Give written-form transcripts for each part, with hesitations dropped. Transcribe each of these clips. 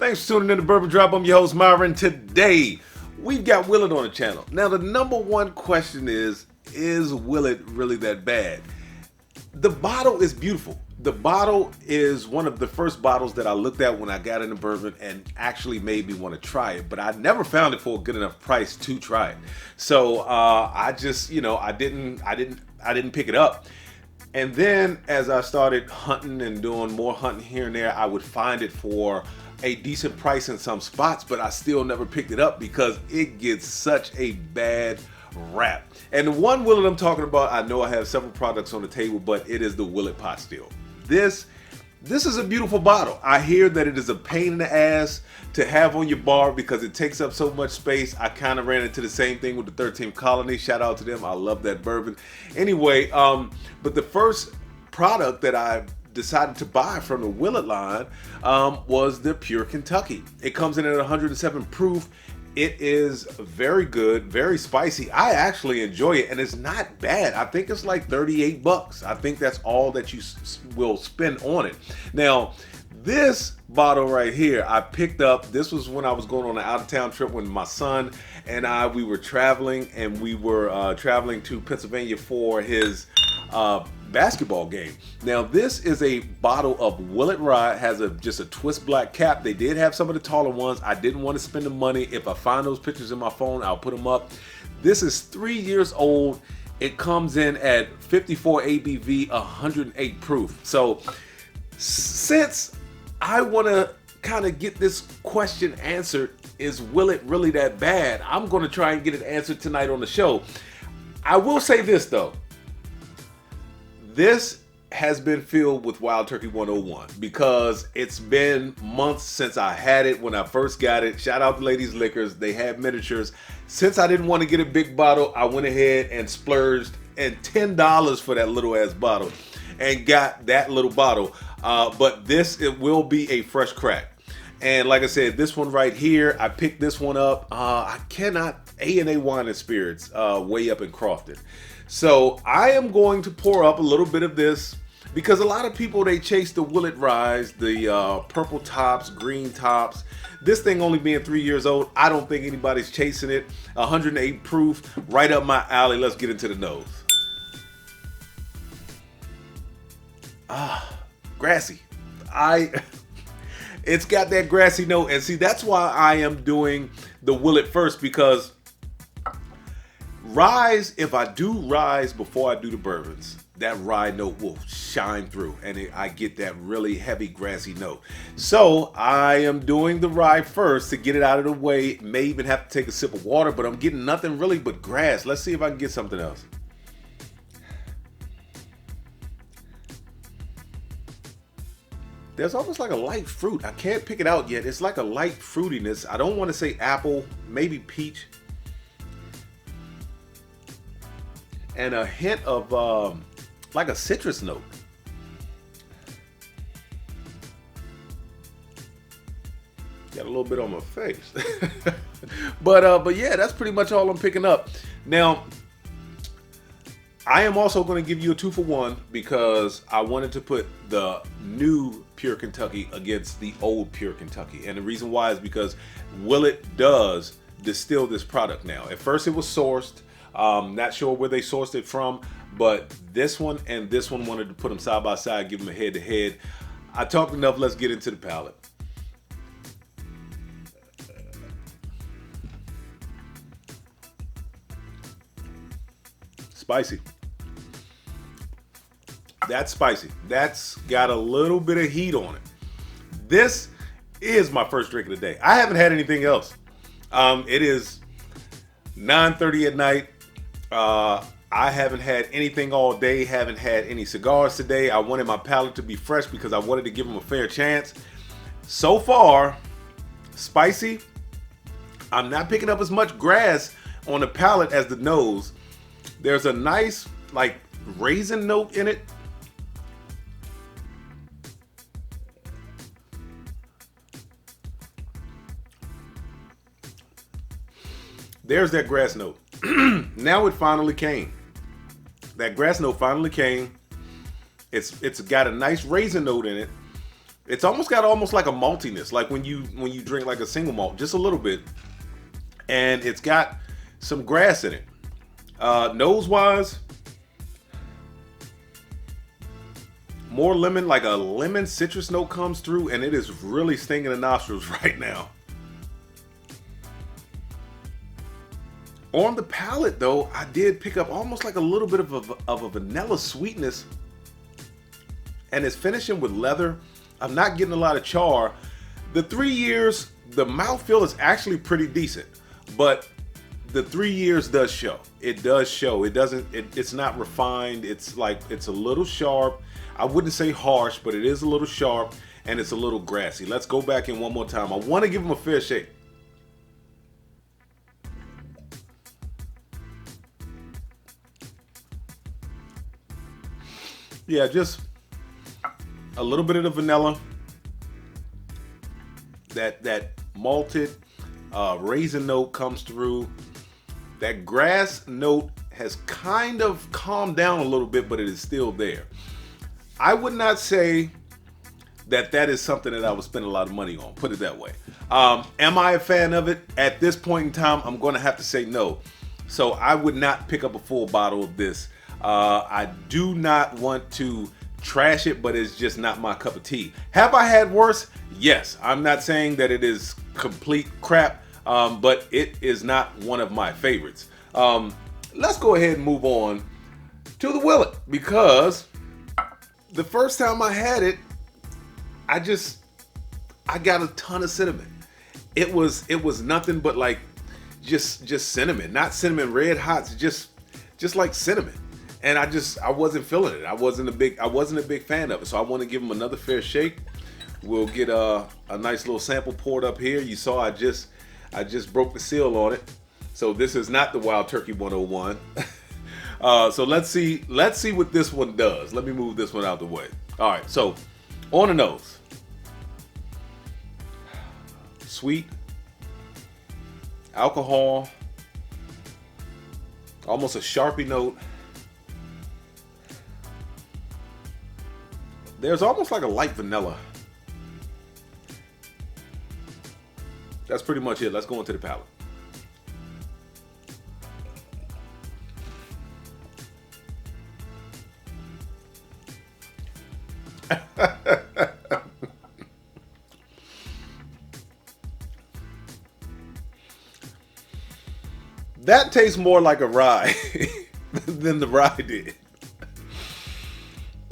Thanks for tuning in to Bourbon Drop. I'm your host, Myron. Today, we've got Willett on the channel. Now, the number one question is Willett really that bad? The bottle is beautiful. The bottle is one of the first bottles that I looked at when I got into bourbon and actually made me want to try it. But I never found it for a good enough price to try it. So I just, I didn't pick it up. And then as I started hunting and doing more hunting here and there, I would find it for a decent price in some spots, but I still never picked it up because it gets such a bad rap. And the one Willett I'm talking about, I know I have several products on the table, but it is the Willett Pot Still. This is a beautiful bottle. I hear that it is a pain in the ass to have on your bar because it takes up so much space. I kind of ran into the same thing with the 13th Colony. Shout out to them. I love that bourbon. Anyway, but the first product that I decided to buy from the Willett line was the Pure Kentucky. It comes in at 107 proof. It is very good, very spicy. I actually enjoy it, and it's not bad. I think it's like 38 bucks. I think that's all that you will spend on it. Now, this bottle right here, I picked up. This was when I was going on an out-of-town trip with my son and we were traveling, and we were traveling to Pennsylvania for his basketball game. Now, this is a bottle of Willett Rye. It has just a twist black cap. They did have some of the taller ones. I didn't want to spend the money. If I find those pictures in my phone, I'll put them up. This is 3 years old. It comes in at 54 ABV, 108 proof. So since I want to kind of get this question answered, is Willett really that bad? I'm going to try and get it answered tonight on the show. I will say this though. This has been filled with Wild Turkey 101 because it's been months since I had it when I first got it. Shout out to Ladies Liquors. They had miniatures. Since I didn't want to get a big bottle, I went ahead and splurged and $10 for that little ass bottle and got that little bottle. But it will be a fresh crack. And like I said, this one right here, I picked this one up. I cannot, A&A Wine and Spirits, way up in Crofton. So I am going to pour up a little bit of this because a lot of people, they chase the Willett Ryes, the purple tops, green tops. This thing only being 3 years old, I don't think anybody's chasing it. 108 proof, right up my alley. Let's get into the nose. Grassy. It's got that grassy note, and see, that's why I am doing the Willett first, because ryes, if I do ryes before I do the bourbons, that rye note will shine through, and I get that really heavy grassy note. So I am doing the rye first to get it out of the way. May even have to take a sip of water, but I'm getting nothing really but grass. Let's see if I can get something else. There's almost like a light fruit. I can't pick it out yet. It's like a light fruitiness. I don't want to say apple, maybe peach. And a hint of like a citrus note. Got a little bit on my face. but yeah, that's pretty much all I'm picking up. Now, I am also going to give you a 2-for-1 because I wanted to put the new Pure Kentucky against the old Pure Kentucky. And the reason why is because Willett does distill this product now. At first it was sourced. Not sure where they sourced it from, but this one and this one wanted to put them side by side, give them a head to head. I talked enough. Let's get into the palate. Spicy. That's spicy. That's got a little bit of heat on it. This is my first drink of the day. I haven't had anything else. It is 9:30 at night. I haven't had anything all day. Haven't had any cigars today. I wanted my palate to be fresh because I wanted to give them a fair chance. So far, spicy. I'm not picking up as much grass on the palate as the nose. There's a nice like raisin note in it. There's that grass note. Now it finally came. That grass note finally came. It's got a nice raisin note in it. It's almost got almost like a maltiness, like when you drink like a single malt, just a little bit, and it's got some grass in it. Nose wise, more lemon, like a lemon citrus note comes through, and it is really stinging the nostrils right now. On the palate, though, I did pick up almost like a little bit of a vanilla sweetness, and it's finishing with leather. I'm not getting a lot of char. The 3 years, the mouthfeel is actually pretty decent, but the 3 years does show. It does show. It doesn't. It's not refined. It's like it's a little sharp. I wouldn't say harsh, but it is a little sharp, and it's a little grassy. Let's go back in one more time. I want to give them a fair shake. Yeah, just a little bit of the vanilla, that malted raisin note comes through. That grass note has kind of calmed down a little bit, but it is still there. I would not say that is something that I would spend a lot of money on, put it that way. Am I a fan of it? At this point in time, I'm going to have to say no. So I would not pick up a full bottle of this. I do not want to trash it, but it's just not my cup of tea. Have I had worse? Yes. I'm not saying that it is complete crap, but it is not one of my favorites. Let's go ahead and move on to the Willett, because the first time I had it, I got a ton of cinnamon. It was nothing but like just cinnamon, not cinnamon red hots, just like cinnamon. And I wasn't feeling it. I wasn't a big fan of it. So I want to give them another fair shake. We'll get a nice little sample poured up here. You saw I just broke the seal on it. So this is not the Wild Turkey 101. So let's see what this one does. Let me move this one out the way. All right. So on the nose, sweet, alcohol, almost a Sharpie note. There's almost like a light vanilla. That's pretty much it. Let's go into the palate. That tastes more like a rye than the rye did.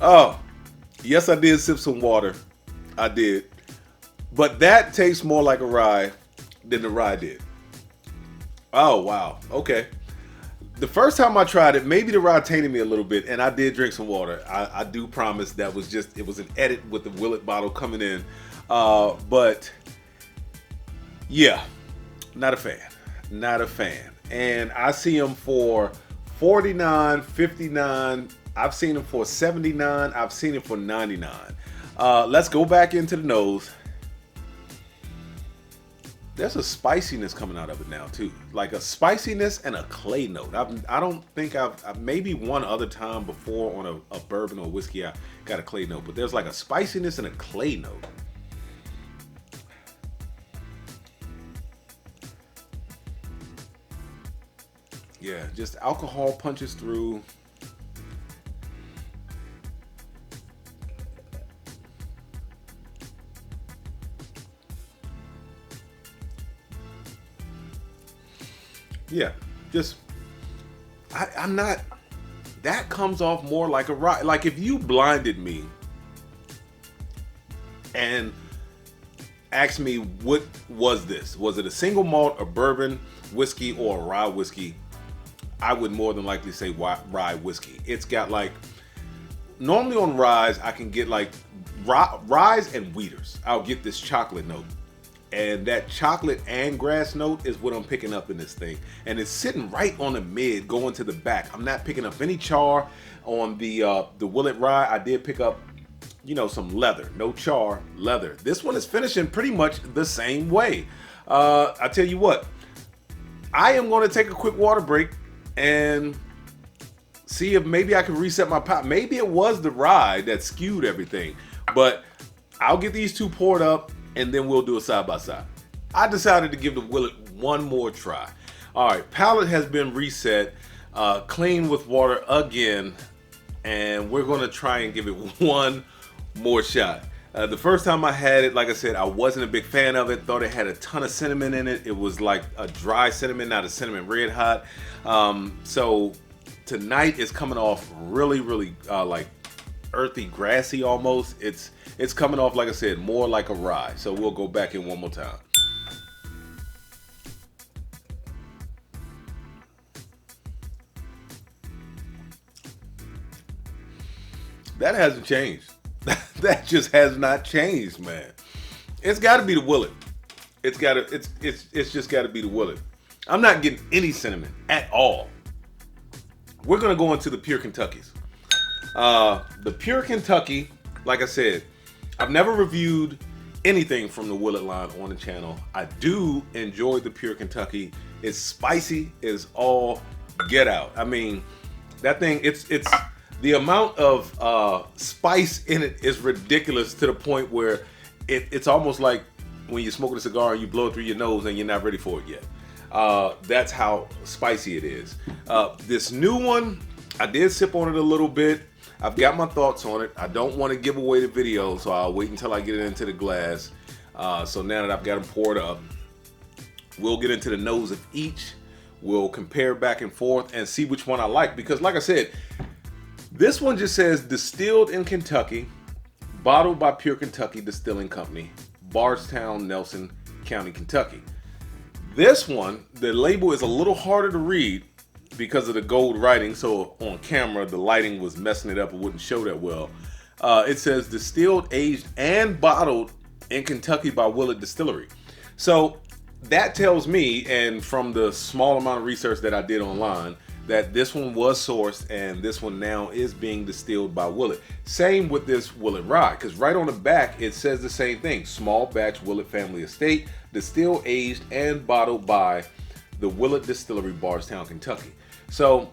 Oh. Yes, I did sip some water. I did. But that tastes more like a rye than the rye did. Oh, wow. Okay. The first time I tried it, maybe the rye tainted me a little bit, and I did drink some water. I do promise that was it was an edit with the Willett bottle coming in. But yeah, not a fan. Not a fan. And I see them for $49, $59. I've seen them for $79. I've seen it for $99. Let's go back into the nose. There's a spiciness coming out of it now too, like a spiciness and a clay note. I don't think I've maybe one other time before on a bourbon or whiskey I got a clay note, but there's like a spiciness and a clay note. Yeah, just alcohol punches through. Yeah, just I'm not. That comes off more like a rye. Like if you blinded me and asked me what was this? Was it a single malt, a bourbon whiskey, or a rye whiskey? I would more than likely say rye whiskey. It's got like, normally on ryes I can get like ryes and wheaters. I'll get this chocolate note. And that chocolate and grass note is what I'm picking up in this thing. And it's sitting right on the mid, going to the back. I'm not picking up any char on the Willett Rye. I did pick up, some leather. No char, leather. This one is finishing pretty much the same way. I tell you what, I am going to take a quick water break and see if maybe I can reset my pot. Maybe it was the rye that skewed everything. But I'll get these two poured up and then we'll do a side by side. I decided to give the Willett one more try. All right, palate has been reset, cleaned with water again, and we're gonna try and give it one more shot. The first time I had it, like I said, I wasn't a big fan of it. Thought it had a ton of cinnamon in it. It was like a dry cinnamon, not a cinnamon red hot. So tonight it's coming off really, really like earthy, grassy almost. It's coming off, like I said, more like a rye. So we'll go back in one more time. That hasn't changed. That just has not changed, man. It's got to be the Willett. It's just got to be the Willett. I'm not getting any cinnamon at all. We're gonna go into the Pure Kentuckys. The Pure Kentucky, like I said, I've never reviewed anything from the Willett line on the channel. I do enjoy the Pure Kentucky. It's spicy as all get out. I mean, that thing, it's the amount of spice in it is ridiculous, to the point where it's almost like when you're smoking a cigar and you blow it through your nose and you're not ready for it yet. That's how spicy it is. This new one, I did sip on it a little bit. I've got my thoughts on it. I don't want to give away the video, so I'll wait until I get it into the glass. So now that I've got them poured up, we'll get into the nose of each. We'll compare back and forth and see which one I like. Because like I said, this one just says distilled in Kentucky, bottled by Pure Kentucky Distilling Company, Bardstown, Nelson County, Kentucky. This one, the label is a little harder to read because of the gold writing. So on camera, the lighting was messing it up. It wouldn't show that well. It says distilled, aged, and bottled in Kentucky by Willett Distillery. So that tells me, and from the small amount of research that I did online, that this one was sourced and this one now is being distilled by Willett. Same with this Willett Rye, because right on the back it says the same thing. Small batch Willett family estate, distilled, aged, and bottled by the Willett Distillery, Bardstown, Kentucky. So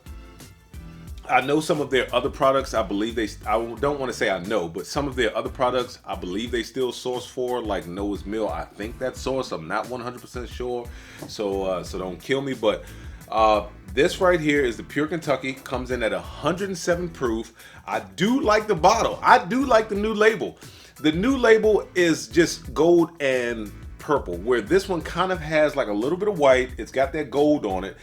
I know some of their other products, I believe I don't want to say I know, but some of their other products, I believe they still source for, like Noah's Mill. I think that's sourced. I'm not 100% sure. So don't kill me, but this right here is the Pure Kentucky. Comes in at 107 proof. I do like the bottle. I do like the new label. The new label is just gold and purple, where this one kind of has like a little bit of white. It's got that gold on it.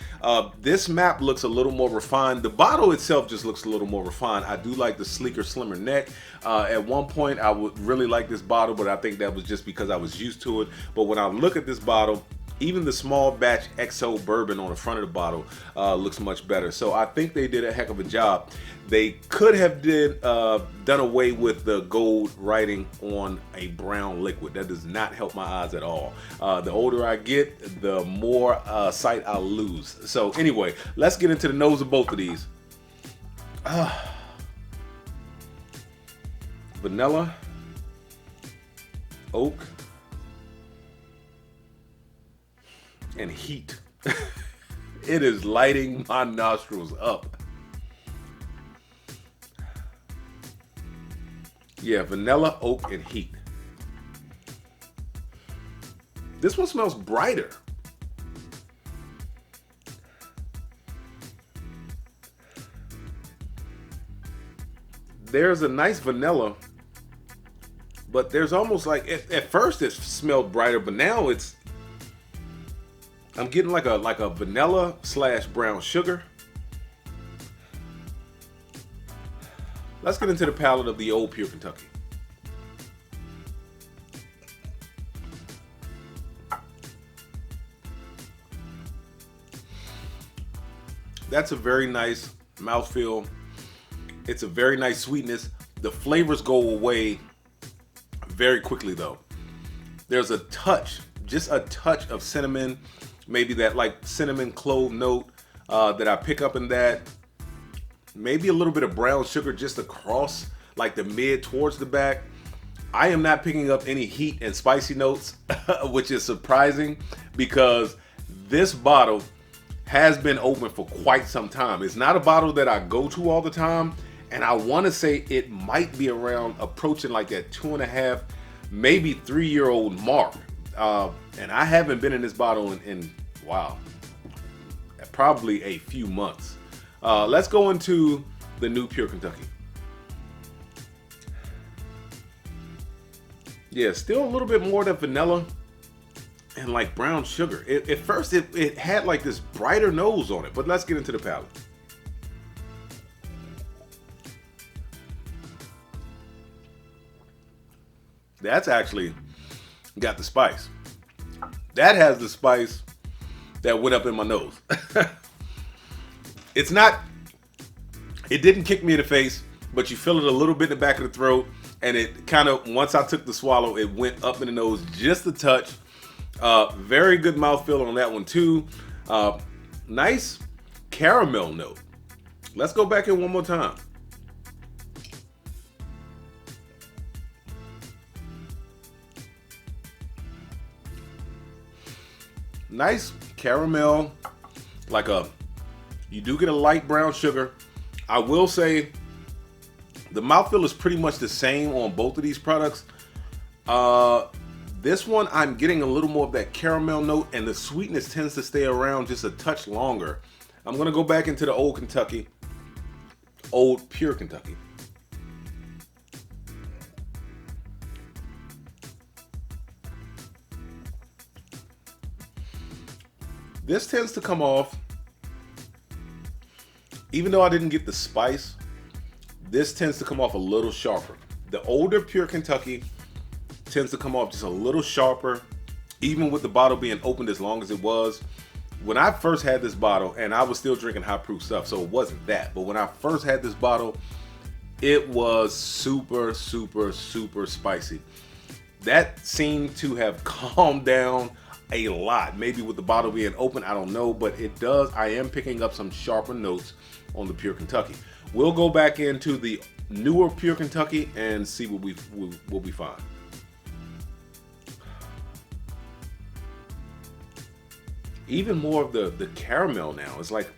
This map looks a little more refined. The bottle itself just looks a little more refined. I do like the sleeker, slimmer neck. At one point, I would really like this bottle, but I think that was just because I was used to it. But when I look at this bottle, even the small batch XO bourbon on the front of the bottle looks much better. So I think they did a heck of a job. They could have done away with the gold writing on a brown liquid. That does not help my eyes at all. The older I get, the more sight I lose. So anyway, let's get into the nose of both of these. Vanilla, oak, and heat. It is lighting my nostrils up. Yeah, vanilla, oak, and heat. This one smells brighter. There's a nice vanilla, but there's almost like, at first it smelled brighter, but now I'm getting like a vanilla / brown sugar. Let's get into the palate of the old Pure Kentucky. That's a very nice mouthfeel. It's a very nice sweetness. The flavors go away very quickly though. There's a touch, just a touch of cinnamon, maybe that like cinnamon clove note that I pick up in that. Maybe a little bit of brown sugar just across like the mid towards the back. I am not picking up any heat and spicy notes, which is surprising because this bottle has been open for quite some time. It's not a bottle that I go to all the time, and I want to say it might be around approaching like that 2.5 maybe 3-year-old mark. And I haven't been in this bottle in wow, probably a few months. Let's go into the new Pure Kentucky. Yeah, still a little bit more than vanilla and like brown sugar. At first, it had like this brighter nose on it, but let's get into the palate. That's actually got the spice. That has the spice that went up in my nose. It didn't kick me in the face, but you feel it a little bit in the back of the throat. And it kind of, once I took the swallow, it went up in the nose just a touch. Very good mouthfeel on that one too. Nice caramel note. Let's go back in one more time. Nice caramel, you do get a light brown sugar. I will say the mouthfeel is pretty much the same on both of these products. This one, I'm getting a little more of that caramel note, and the sweetness tends to stay around just a touch longer. I'm gonna go back into the Old Pure Kentucky. This tends to come off, even though I didn't get the spice, this tends to come off a little sharper. The older Pure Kentucky tends to come off just a little sharper, even with the bottle being opened as long as it was. When I first had this bottle, and I was still drinking high proof stuff, so it wasn't that, but when I first had this bottle, it was super, super, super spicy. That seemed to have calmed down a lot. Maybe with the bottle being open, I don't know, but it does. I am picking up some sharper notes on the Pure Kentucky. We'll go back into the newer Pure Kentucky and see what we find. Even more of the caramel now. It's like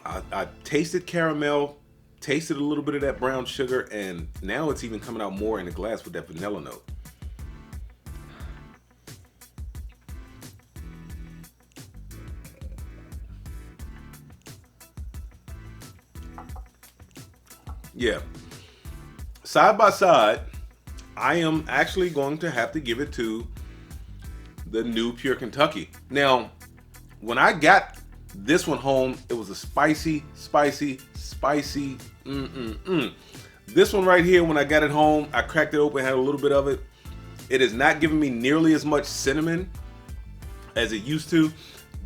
I tasted caramel, tasted a little bit of that brown sugar, and now it's even coming out more in the glass with that vanilla note. Yeah, side by side, I am actually going to have to give it to the new Pure Kentucky. Now, when I got this one home, it was a spicy. This one right here, when I got it home, I cracked it open, had a little bit of it. It is not giving me nearly as much cinnamon as it used to.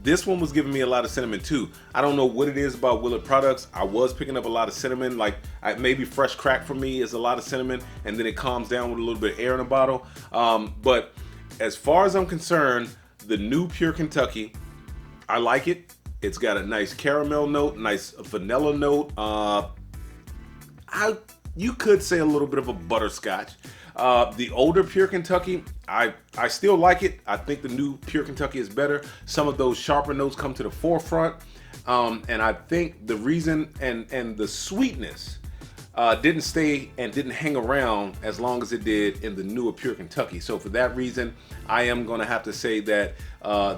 This one was giving me a lot of cinnamon too. I don't know what it is about Willett products. I was picking up a lot of cinnamon, like maybe fresh crack for me is a lot of cinnamon, and then it calms down with a little bit of air in the bottle. But as far as I'm concerned, the new Pure Kentucky, I like it. It's got a nice caramel note, nice vanilla note. You could say a little bit of a butterscotch. The older Pure Kentucky, I still like it. I think the new Pure Kentucky is better. Some of those sharper notes come to the forefront. And I think the reason and the sweetness didn't stay and didn't hang around as long as it did in the newer Pure Kentucky. So for that reason, I am going to have to say that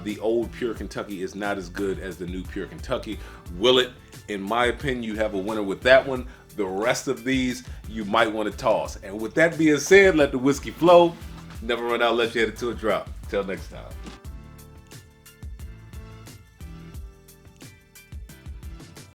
the old Pure Kentucky is not as good as the new Pure Kentucky. Willett, in my opinion, you have a winner with that one. The rest of these you might want to toss. And with that being said, let the whiskey flow. Never run out unless you head it to a drop. Till next time.